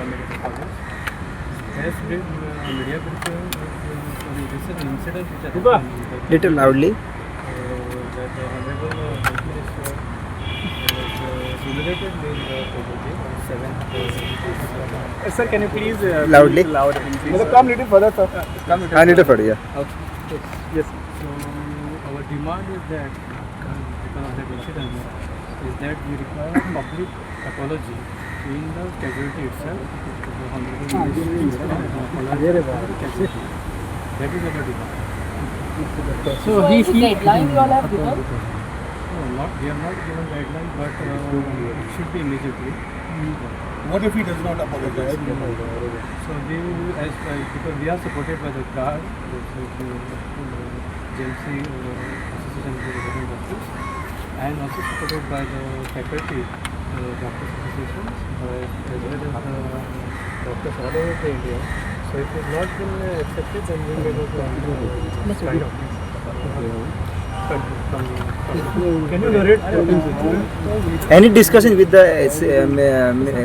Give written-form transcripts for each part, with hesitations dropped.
medical college. As with media picture, this is an incident which happened. Little loudly. That Honorable Health Minister was simulated with Prabhuji on 7th. Sir, can you please Loudly. Louder, please. Come little further, sir. A little further, yeah. Yes. So our demand is that because of that incident is that we require a public apology in the casualty itself. The Honorable Minister apologize for the casualty. That is our demand. So any deadline you all have given? No, we have not given guideline, but it should be immediately. What if he does not apologize? So we will, because we are supported by the GARD, GMC Association of Resident Doctors, and also supported by the faculty doctors associations, as well as the doctors all over the India. So if it has not been accepted, then we will be able to kind of. Can you narrate? Any discussion with the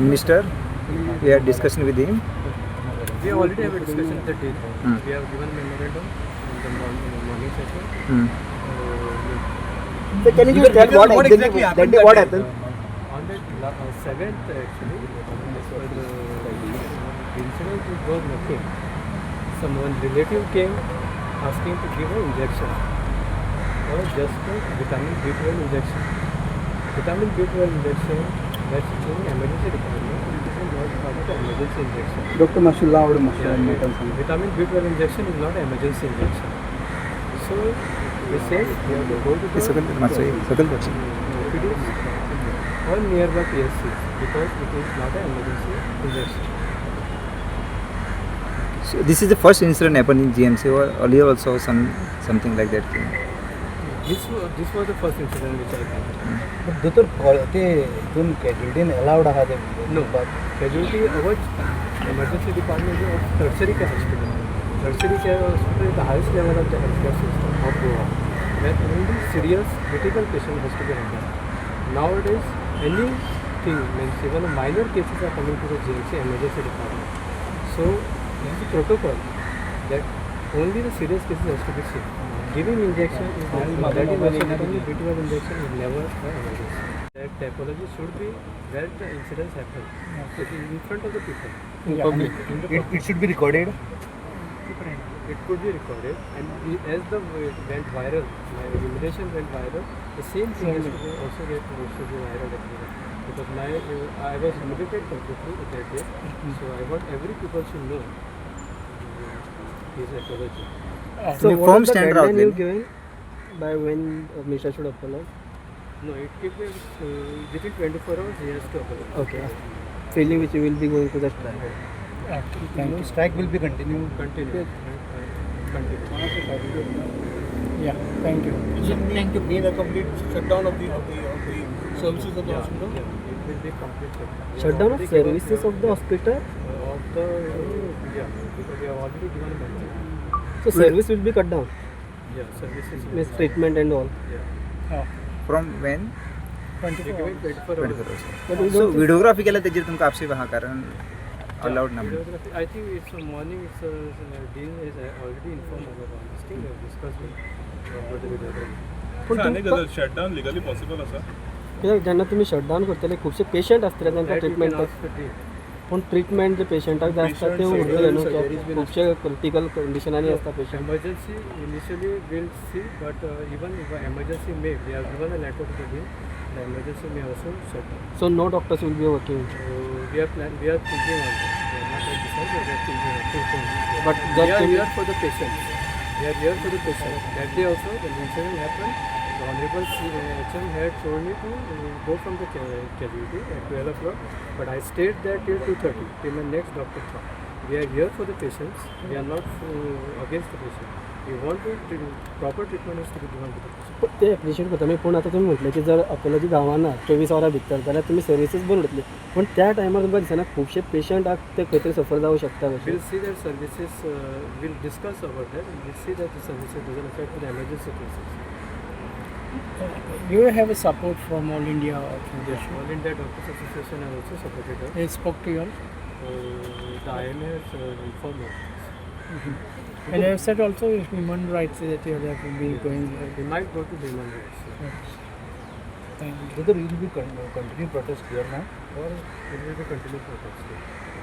minister? We are discussing with him. We already have a discussion at the day. We have given memorandum in the morning session. So can you just tell what exactly happened? What happened? On the 7th, actually, the incident was nothing. Someone relative came asking to give an injection, or just a vitamin B12 injection. Vitamin B12 injection, that's in emergency department. It is not part of the emergency injection. Dr. Mashullah or Vitamin B12 injection is not an emergency injection. So we say we have to go to the OPDs or nearby PSCs because it is not an emergency injection. So this is the first incident happened in GMC, or earlier also something like that. This was the first incident which I had. But Dr. casualty allowed No, but casualty our emergency department of tertiary care hospital. Tertiary care hospital is the highest level of the healthcare system of Goa, where only serious critical patient has to be handled. Nowadays, anything means even minor cases are coming to the GMC emergency department. So this is the protocol that only the serious cases has to be seen. Giving injection is not that is only B12 injection is never an emergency. That apology should be where the incidents happen. It is in front of the people. In public. It should be recorded. It could be recorded, and as the it went viral, my elimination went viral, the same thing has to be also should be viral actually. Because I was humiliated completely that day, so I want every people to know his apology. So what is the deadline you given by when Minister should apologize? No, it can be within 24 hours he has to apologize. Okay. Feeling which you will be going to the strike. Strike will be continued. Continue. Yeah. Thank you. Is it mean to mean a complete shutdown of the services of the hospital? Yeah, it will be complete Shutdown of services of the hospital. Of the because we have already given a message. So service will be cut down. Yeah, services. Means treatment and all. Yeah. From when? 24 hours. 24 hours. But we So don't videography केला त्याच्यात तुमका आपसे वहाँ कारण allowed ना. Videography. I think it's morning. It's Dean is already informed about all this thing. We have discussed about the videography. Shutdown legally possible असा जेन्ना तुमी शटडाऊन करतले खुबशे पेशंट आसतले तांकां That you treatment can ask the Dean. पूण treatment जे पेशंटाक जाय आसता ते उरतले न्हू खुबशे क्रिटिकल कंडिशनांनी आसता patient Emergency initially we'll see, but even if emergency may, we have given a letter to the Dean. The emergency may also shut down. So know doctors will be working We are thinking on that. We are not yet decided. We are thinking. But We just are to- here for the patients. We are here for the patients. That day also, when the incident happened, the Honorable HM had told me to go from the casualty at 12 o'clock, but I stayed there till 2:30, till the next doctor came. We are here for the patients. We are not against the patient. We want proper treatment is to be given to the patient. ते appreciate करता मी पूण आतां तुमी म्हटलें की जर apology गांवाना 24 वरां भितर जाल्यार तुमी सर्विसीस बंद उरतली पूण त्या टायमार तुमकां दिसना खुबशे पेशंटाक ते खंय तरी सफर जावं शकता We'll see that services, we'll discuss about that, and we'll see that the services doesn't affect the emergency cases. You have a support from All India Foundation. All India Doctors Association has also supported us. They spoke to you all. The INA has informed us. And you have said also human rights that you have been going. We might go to human rights. Thank you. Whether you will be continue protest here now? Or it will be continued protest.